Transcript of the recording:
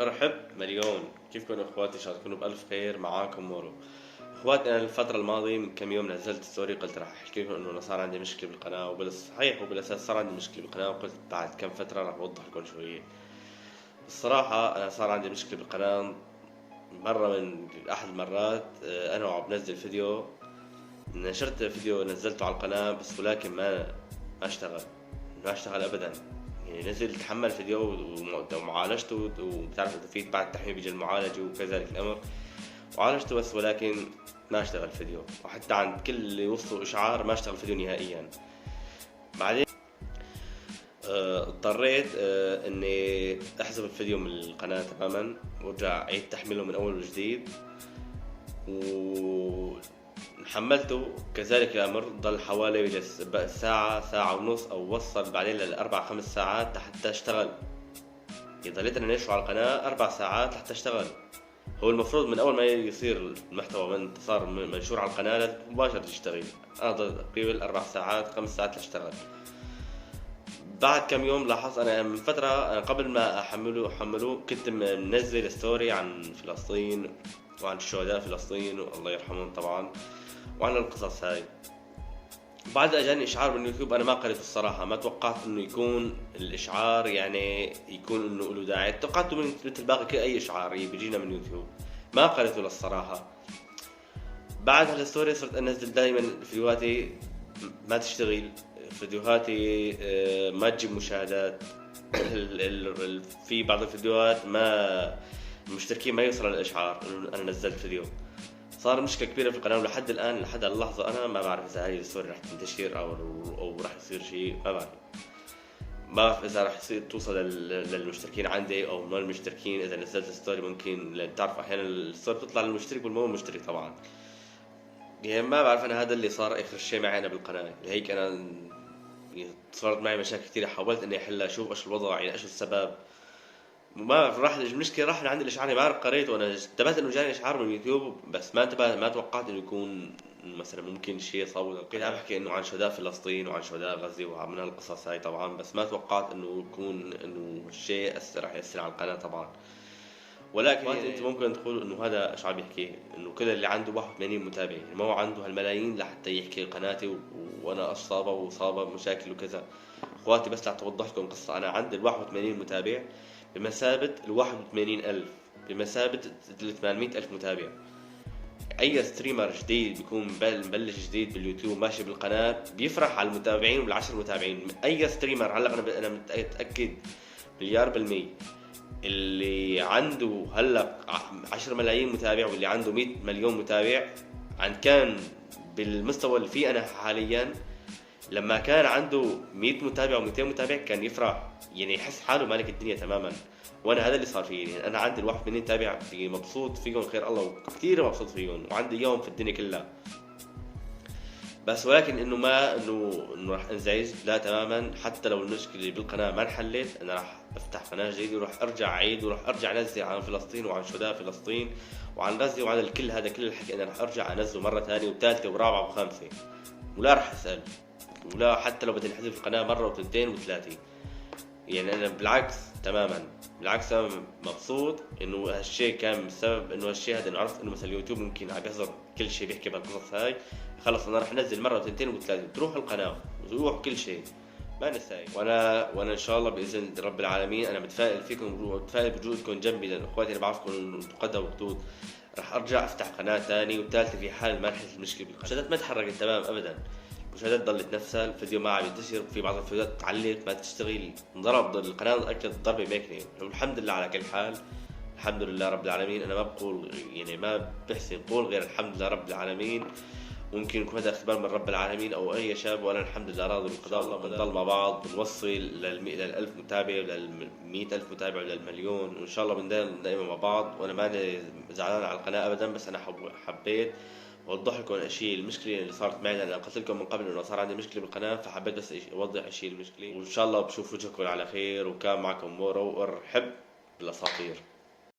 ارحب مليون. كيفكم اخواتي؟ ان شاء الله تكونوا بالف خير. معاكم مورو. اخواتي، انا الفترة الماضية من كم يوم نزلت ستوري قلت راح احكي لكم انه صار عندي مشكلة بالقناة، وبالصحيح وبالاساس صار عندي مشكلة بالقناة، وقلت بعد كم فترة راح اوضح لكم شوية. الصراحة انا صار عندي مشكلة بالقناة. مرة من احد المرات انا وعم بنزل فيديو، نشرت فيديو نزلته على القناة بس ولكن ما اشتغل ابدا. يعني نزل تحمل فيديو ومعالجته، وبتعرف انت في بعد التحميل بيجي المعالجة وكذلك الامر، وعالجته بس ولكن ما اشتغل فيديو، وحتى عند كل اللي وصلوا اشعار ما اشتغل فيديو نهائيا. بعدين اضطريت اني احذف الفيديو من القناة تماما، وارجع اعيد تحميله من اول وجديد. وحملته كذلك الامر، ضل حوالي بجلس ساعة ساعة ونص، او وصل بعدين للاربع خمس ساعات حتى اشتغل. ضليت انا نشره على القناة 4 ساعات لحتى اشتغل. هو المفروض من اول ما يصير المحتوى من صار منشور على القناة لازم مباشرة يشتغل. انا ضل تقريبا 4 ساعات 5 ساعات لاشتغل. بعد كم يوم لاحظت انا من فترة، أنا قبل ما احمله كنت منزل ستوري عن فلسطين وعن شهداء فلسطين والله يرحمهم طبعا، وعن القصص هاي. بعد اجاني اشعار من اليوتيوب، انا ما قريت الصراحه، ما توقعت انه يكون الاشعار يعني يكون انه له داعي. توقعته مثل باقي اي اشعار بيجينا من يوتيوب، ما قريته للصراحه. بعد هالستوري صرت انزل دائما فيديوهاتي ما تشتغل، فيديوهاتي ما تجيب مشاهدات. في بعض الفيديوهات ما المشتركين ما يوصل الاشعار انه انا نزلت فيديو. صار مشكلة كبيرة في القناة، ولحد الآن لحد اللحظة أنا ما بعرف إذا هاي الستوري رح تنتشر أو رح يصير شيء. ما بعرف إذا رح يصير توصل للمشتركين عندي أو ما المشتركين. إذا نزلت ستوري ممكن، لأن بتعرف أحيانا الستوري بتطلع للمشترك والمو مشترك طبعا. يعني ما بعرف، أنا هذا اللي صار آخر شيء معي أنا بالقناة. لهيك أنا يعني صارت معي مشاكل كثيرة، حاولت إني أحلها، أشوف إيش الوضع، يعني إيش السبب. ما راح المشكله راح لعند الاشعار، ما عرف قريت، وانا انتبهت انه جاني اشعار من يوتيوب بس ما انتبهت، ما توقعت انه يكون مثلا ممكن شيء صوت. كنت عم بحكي انه عن شهداء فلسطين وعن شهداء غزه ومن هالقصص هاي طبعا، بس ما توقعت انه يكون انه الشيء راح ياثر على القناه طبعا. ولكن يعني انت ممكن تقول انه هذا ايش عم يحكي، انه كذا اللي عنده 81 متابع يعني ما هو عنده هالملايين لحتى يحكي قناتي وانا اصابه وصابه بمشاكل وكذا. اخواتي بس لتوضح لكم قصه، انا عندي ال 81 متابع بمثابة ال 81,000، بمثابة ال 800,000 متابع. أي ستريمر جديد بيكون مبلش جديد باليوتيوب ماشي بالقناة بيفرح على المتابعين والعشر متابعين. أي ستريمر هلا أنا متأكد مليار بالمية اللي عنده هلا 10 ملايين متابع واللي عنده 100 مليون متابع، عن كان بالمستوى اللي فيه أنا حاليا، لما كان عنده 100 متابع و200 متابع كان يفرح، يعني يحس حاله مالك الدنيا تماما. وانا هذا اللي صار فيني، يعني انا عندي الواحد مني تابع في مبسوط فيهم خير الله، وكثير مبسوط فيهم، وعندي اياهم في الدنيا كلها. بس ولكن انه ما انه راح انزعج، لا تماما. حتى لو المشكله بالقناه ما انحلت انا راح افتح قناه جديده وراح ارجع اعيد وراح ارجع انزل عن فلسطين وعن شهداء فلسطين وعن غزه وعن الكل. هذا كل الحكي انا راح ارجع انزله مره ثانيه وثالثه ورابعه وخامسه، ولا راح اسال، ولا حتى لو بدي نحذف القناة مرة وثنتين وثلاثة. يعني أنا بالعكس تماما، بالعكس أنا مبسوط إنه هالشيء كان بسبب إنه هالشيء هذا، إنه عرفت إنه مثلا اليوتيوب ممكن عم يحضر كل شيء بيحكي بهالقصص هاي. خلص أنا رح أنزل مرة وثنتين وثلاثة تروح القناة وتروح كل شيء، ما نساي. وأنا إن شاء الله بإذن رب العالمين أنا متفائل فيكم ومتفائل بوجودكم جنبي، لأن إخواتي أنا بعرفكم إنه قدها وقدود. رح أرجع أفتح قناة ثانية وثالثة في حال ما انحلت المشكلة بالقناة. المشاهدات ما تحركت تمام أبدا، المشاهدات ضلت نفسها، الفيديو ما عم ينتشر، في بعض الفيديوهات تعلق ما تشتغل، انضرب القناة أكلت ضربة ماكنة. والحمد لله على كل حال، الحمد لله رب العالمين. أنا ما بقول يعني ما بحسن قول غير الحمد لله رب العالمين. ممكن يكون هذا اختبار من رب العالمين أو أي شاب، وأنا الحمد لله راضي بالقضاء والله. بنضل مع بعض بنوصل لل1000 متابع ولل100,000 متابع ولل1,000,000، وإن شاء الله بنضل دائما مع بعض. وأنا ماني زعلان على القناة أبدا، بس أنا حبيت اوضح لكم اشياء المشكله اللي صارت معي، لان قلت لكم من قبل انه صار عندي مشكله بالقناه، فحبيت بس اوضح اشياء المشكله. وان شاء الله بشوف وجهكم على خير، وكان معكم مورو، وارحب بالاساطير.